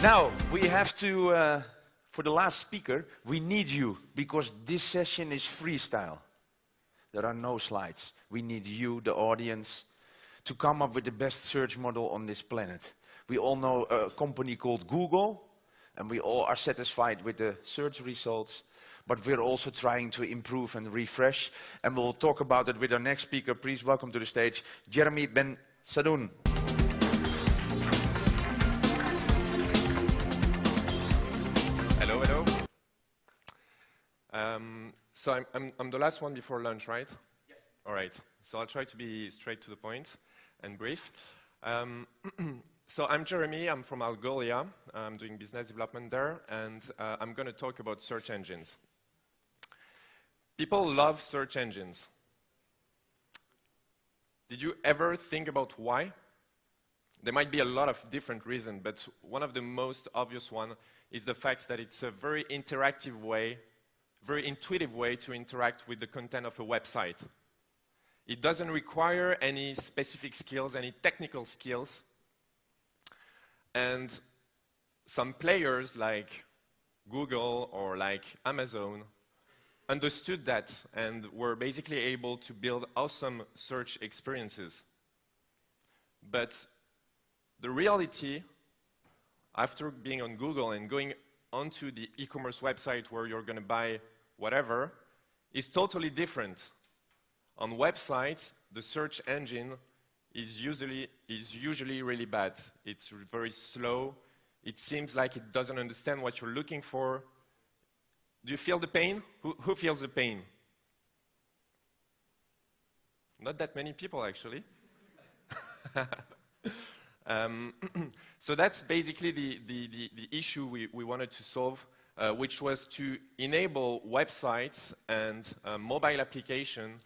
Now, we have to, for the last speaker, we need you, because this session is freestyle. There are no slides. We need you, the audience, to come up with the best search model on this planet. We all know a company called Google, and we all are satisfied with the search results, but we're also trying to improve and refresh, and we'll talk about it with our next speaker. Please welcome to the stage, Jeremy Ben Sadoun. Hello, hello. So I'm the last one before lunch, right? Yes. All right. So I'll try to be straight to the point and brief. So I'm Jeremy. I'm from Algolia. I'm doing business development there, and I'm going to talk about search engines. People love search engines. Did you ever think about why? There might be a lot of different reasons, but one of the most obvious one is the fact that it's a very interactive way, very intuitive way to interact with the content of a website. It doesn't require any specific skills, any technical skills. And some players like Google or like Amazon understood that and were basically able to build awesome search experiences. But the reality, after being on Google and going onto the e-commerce website where you're going to buy whatever, is totally different. On websites, the search engine is usually really bad. It's very slow. It seems like it doesn't understand what you're looking for. Do you feel the pain? Who feels the pain? Not that many people, actually. So that's basically the issue we wanted to solve, which was to enable websites and mobile applications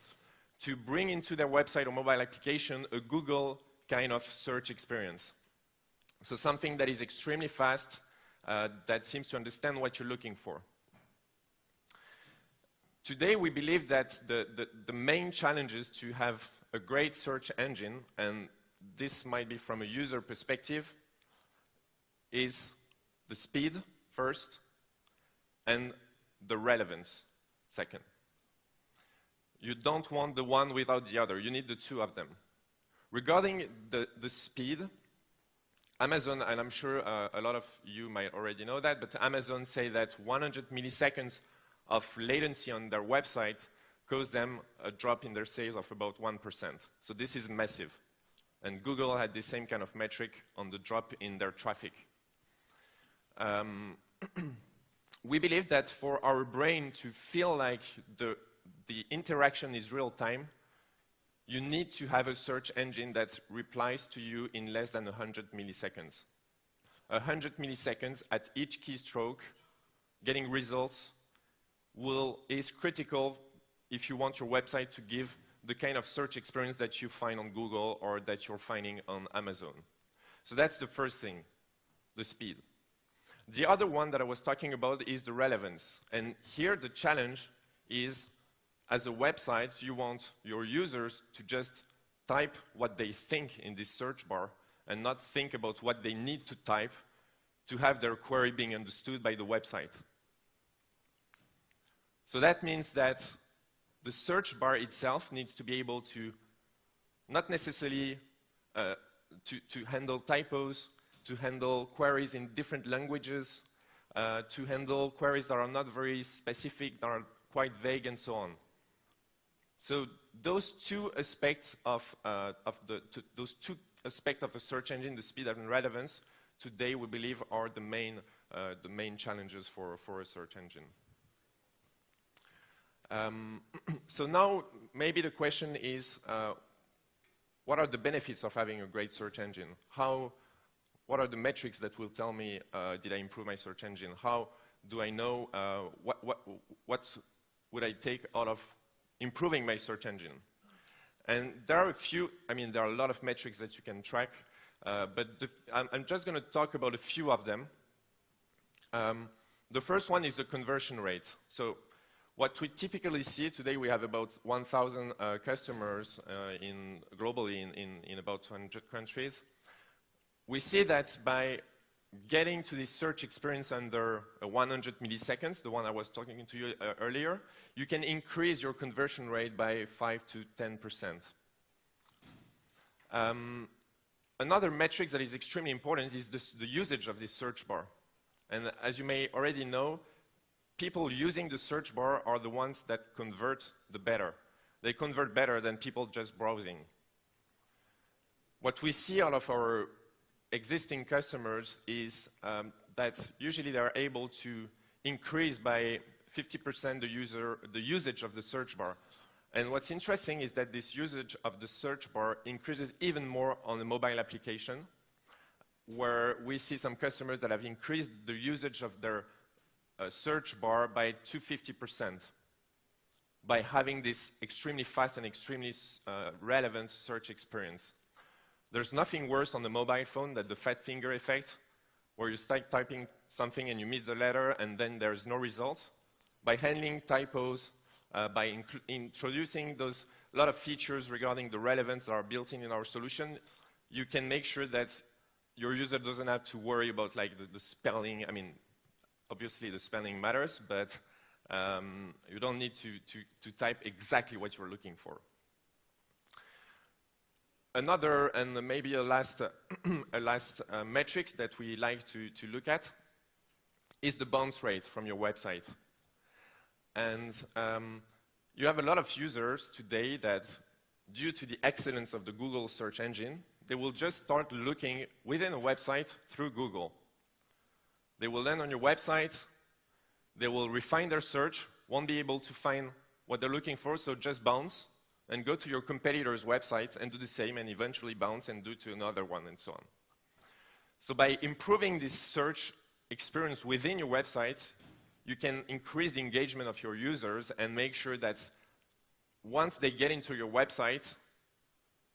to bring into their website or mobile application a Google kind of search experience. So something that is extremely fast, that seems to understand what you're looking for. Today we believe that the main challenge is to have a great search engine, and this might be from a user perspective, is the speed first and the relevance second. You don't want the one without the other. You need the two of them. Regarding the speed, Amazon, and I'm sure a lot of you might already know that, but Amazon say that 100 milliseconds of latency on their website caused them a drop in their sales of about 1%. So this is massive. And Google had the same kind of metric on the drop in their traffic. We believe that for our brain to feel like the interaction is real time, you need to have a search engine that replies to you in less than 100 milliseconds. 100 milliseconds at each keystroke, getting results is critical if you want your website to give the kind of search experience that you find on Google or that you're finding on Amazon. So that's the first thing, the speed. The other one that I was talking about is the relevance. And here the challenge is, as a website, you want your users to just type what they think in this search bar and not think about what they need to type to have their query being understood by the website. So that means that the search bar itself needs to be able to not necessarily to handle typos, to handle queries in different languages, to handle queries that are not very specific, that are quite vague, and so on. So those two aspects of the search engine, the speed and relevance, today we believe are the main challenges for a search engine. So now maybe the question is, what are the benefits of having a great search engine? What are the metrics that will tell me, did I improve my search engine? How do I know what would I take out of improving my search engine? And there are there are a lot of metrics that you can track, but I'm just going to talk about a few of them. The first one is the conversion rate. So what we typically see today, we have about 1,000 customers globally in about 200 countries. We see that by getting to this search experience under 100 milliseconds, the one I was talking to you earlier, you can increase your conversion rate by 5 to 10%. Another metric that is extremely important is the usage of this search bar. And as you may already know, people using the search bar are the ones that convert the better. They convert better than people just browsing. What we see out of our existing customers is that usually they're able to increase by 50% the usage of the search bar. And what's interesting is that this usage of the search bar increases even more on the mobile application, where we see some customers that have increased the usage of their search bar by 250% by having this extremely fast and extremely relevant search experience. There's nothing worse on the mobile phone than the fat finger effect, where you start typing something and you miss the letter and then there's no result. By handling typos, by introducing those lot of features regarding the relevance that are built in our solution, you can make sure that your user doesn't have to worry about like the spelling. I mean, obviously the spelling matters, but you don't need to type exactly what you're looking for. Another, and maybe a last metrics that we like to look at is the bounce rate from your website. And you have a lot of users today that, due to the excellence of the Google search engine, they will just start looking within a website through Google. They will land on your website, they will refine their search, won't be able to find what they're looking for, so just bounce and go to your competitor's website and do the same, and eventually bounce and do to another one, and so on. So by improving this search experience within your website, you can increase the engagement of your users and make sure that once they get into your website,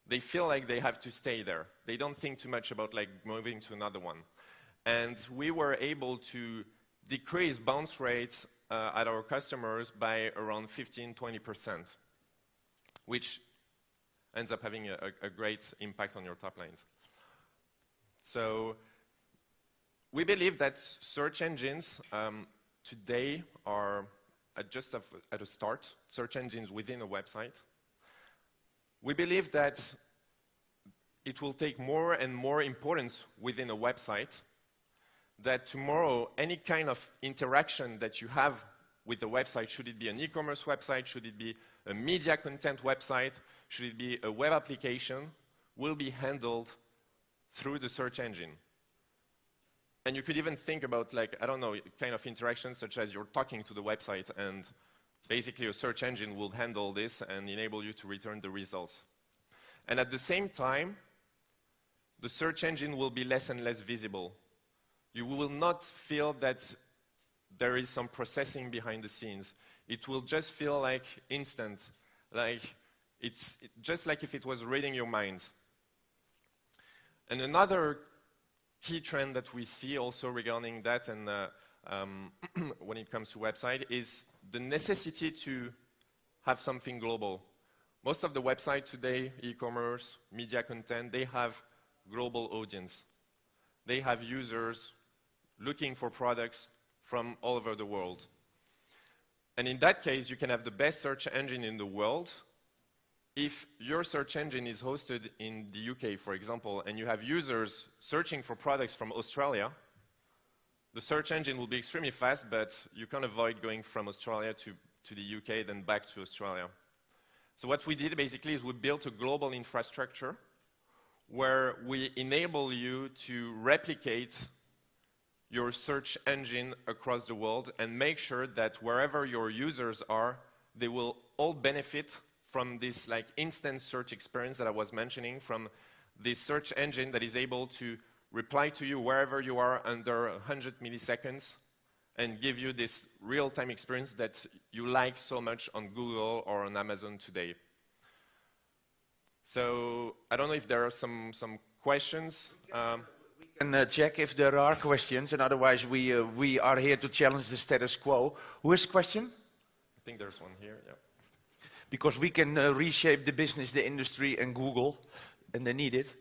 they feel like they have to stay there. They don't think too much about like moving to another one. And we were able to decrease bounce rates at our customers by around 15–20%, which ends up having a great impact on your top lines. So we believe that search engines today are just at a start, search engines within a website. We believe that it will take more and more importance within a website, that tomorrow any kind of interaction that you have with the website, should it be an e-commerce website, should it be a media content website, should it be a web application, will be handled through the search engine. And you could even think about, like, I don't know, kind of interactions such as you're talking to the website and basically a search engine will handle this and enable you to return the results. And at the same time, the search engine will be less and less visible. You will not feel that there is some processing behind the scenes. It will just feel like instant, like it's just like if it was reading your mind. And another key trend that we see also regarding that, and when it comes to website, is the necessity to have something global. Most of the websites today, e-commerce, media content, they have global audience. They have users looking for products from all over the world. And in that case, you can have the best search engine in the world. If your search engine is hosted in the UK, for example, and you have users searching for products from Australia, the search engine will be extremely fast, but you can avoid going from Australia to the UK, then back to Australia. So what we did basically is we built a global infrastructure where we enable you to replicate your search engine across the world and make sure that wherever your users are, they will all benefit from this like instant search experience that I was mentioning, from this search engine that is able to reply to you wherever you are under 100 milliseconds and give you this real-time experience that you like so much on Google or on Amazon today. So I don't know if there are some questions. We can check if there are questions, and otherwise we are here to challenge the status quo. Who has a question? I think there's one here, yeah. Because we can reshape the business, the industry, and Google, and they need it.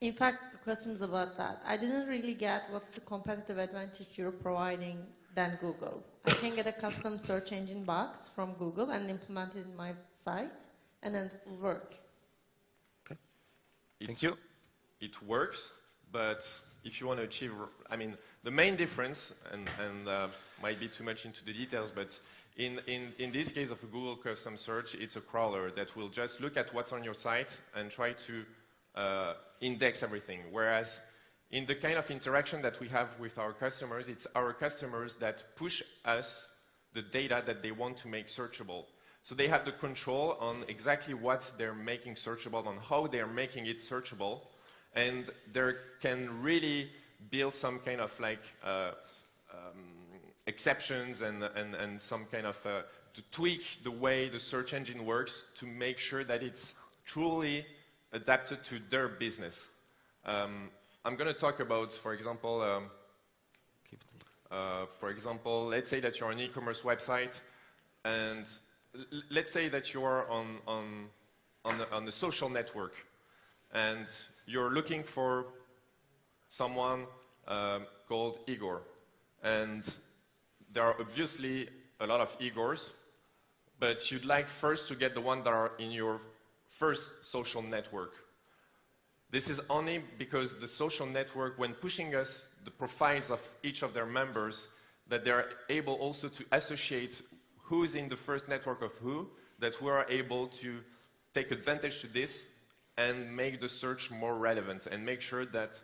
In fact, the question's about that. I didn't really get what's the competitive advantage you're providing than Google. I can get a custom search engine box from Google and implement it in my site, and then it will work. Okay. Thank you. It works, but if you want to achieve, I mean, the main difference, and might be too much into the details, but in this case of a Google custom search, it's a crawler that will just look at what's on your site and try to index everything. Whereas in the kind of interaction that we have with our customers, it's our customers that push us the data that they want to make searchable. So they have the control on exactly what they're making searchable, on how they're making it searchable, and they can really build some kind of like exceptions and some kind of to tweak the way the search engine works to make sure that it's truly adapted to their business. I'm going to talk about, for example, let's say that you're an e-commerce website, and let's say that you are on the social network, and you're looking for someone called Igor, and there are obviously a lot of Igors, but you'd like first to get the one that are in your first social network. This is only because the social network, when pushing us the profiles of each of their members, that they're able also to associate who's in the first network of who, that we are able to take advantage to this and make the search more relevant and make sure that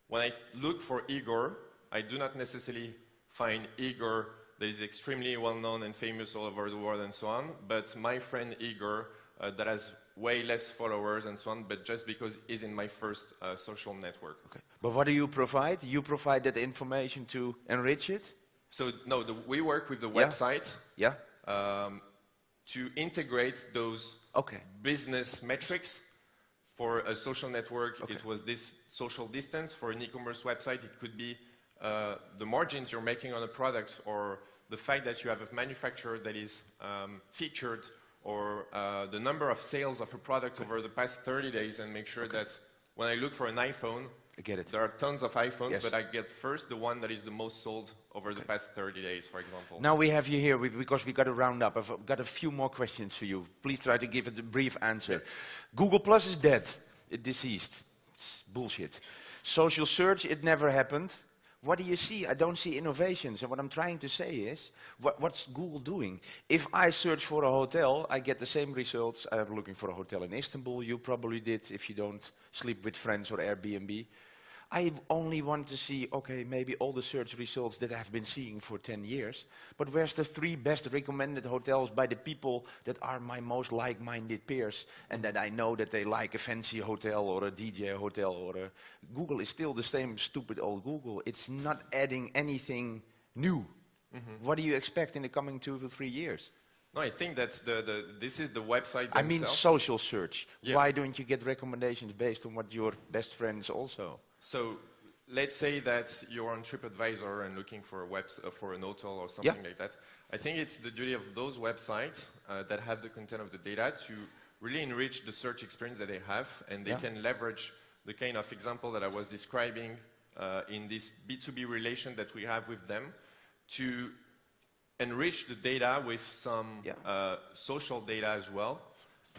when I look for Igor, I do not necessarily find Igor that is extremely well-known and famous all over the world and so on, but my friend Igor that has way less followers and so on, but just because he's in my first social network. Okay. But what do you provide? You provide that information to enrich it? So no, we work with the website to integrate those business metrics. For a social network, it was this social distance. For an e-commerce website, it could be the margins you're making on a product, or the fact that you have a manufacturer that is featured, or the number of sales of a product over the past 30 days, and make sure that when I look for an iPhone, I get it. There are tons of iPhones, but I get first the one that is the most sold over the past 30 days, for example. Now we have you here because we got to round up. I've got a few more questions for you. Please try to give it a brief answer. Yeah. Google Plus is dead. It's deceased. It's bullshit. Social search, it never happened. What do you see? I don't see innovations. And what I'm trying to say is, what's Google doing? If I search for a hotel, I get the same results. I'm looking for a hotel in Istanbul. You probably did if you don't sleep with friends or Airbnb. I only want to see, okay, maybe all the search results that I've been seeing for 10 years, but where's the 3 best recommended hotels by the people that are my most like-minded peers, and that I know that they like a fancy hotel or a DJ hotel, or a... Google is still the same stupid old Google. It's not adding anything new. What do you expect in the coming 2 to 3 years? No, I think that this is the website themselves. I mean social search. Yeah. Why don't you get recommendations based on what your best friends also? So let's say that you're on TripAdvisor and looking for for an hotel or something like that. I think it's the duty of those websites that have the content of the data to really enrich the search experience that they have, and they can leverage the kind of example that I was describing in this B2B relation that we have with them to enrich the data with some social data as well,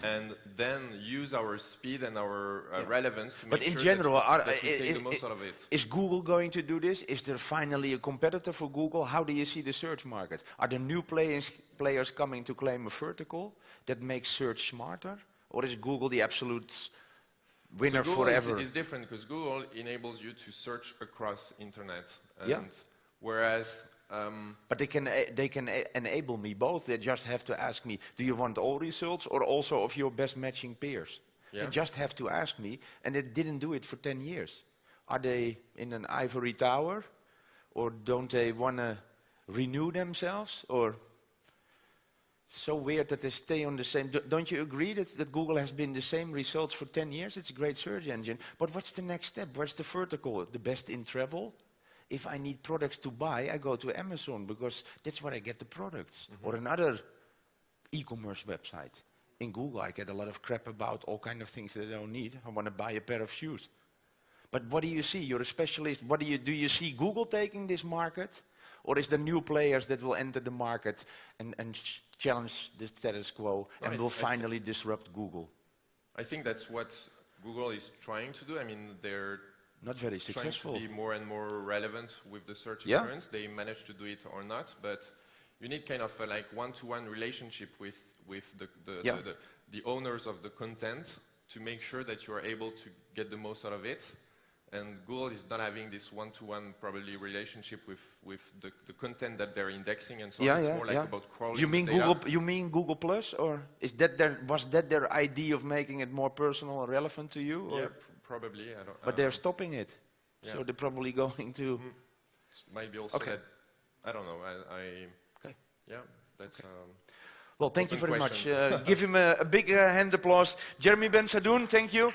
and then use our speed and our relevance to make sure that we take the most out of it. Is Google going to do this? Is there finally a competitor for Google? How do you see the search market? Are there new players coming to claim a vertical that makes search smarter? Or is Google the absolute winner forever? Google is different because Google enables you to search across internet, and whereas but they can enable me both. They just have to ask me, do you want all results or also of your best matching peers? They just have to ask me, and they didn't do it for 10 years. Are they in an ivory tower, or don't they want to renew themselves? Or it's so weird that they stay on the same. Don't you agree that Google has been the same results for 10 years? It's a great search engine, but what's the next step? Where's the vertical? The best in travel? If I need products to buy, I go to Amazon because that's where I get the products. Or another e-commerce website. in Google, I get a lot of crap about all kind of things that I don't need. I want to buy a pair of shoes. But what do you see? You're a specialist. What do you see Google taking this market? Or is there new players that will enter the market and challenge the status quo and will finally disrupt Google? I think that's what Google is trying to do. I mean, they're not very successful. Trying to be more and more relevant with the search experience. They manage to do it or not, but you need kind of a like one-to-one relationship with the owners of the content to make sure that you are able to get the most out of it. And Google is not having this one-to-one probably relationship with the content that they're indexing and so on. It's more like about crawling. You mean Google? You mean Google Plus, or is that was that their idea of making it more personal and relevant to you? Or? Yeah, probably. I don't. But they're stopping it, so they're probably going to. Maybe also that. I don't know. Okay. Yeah, that's. Well, thank you very much. Give him a big hand applause. Jeremy Ben Sadoun, thank you.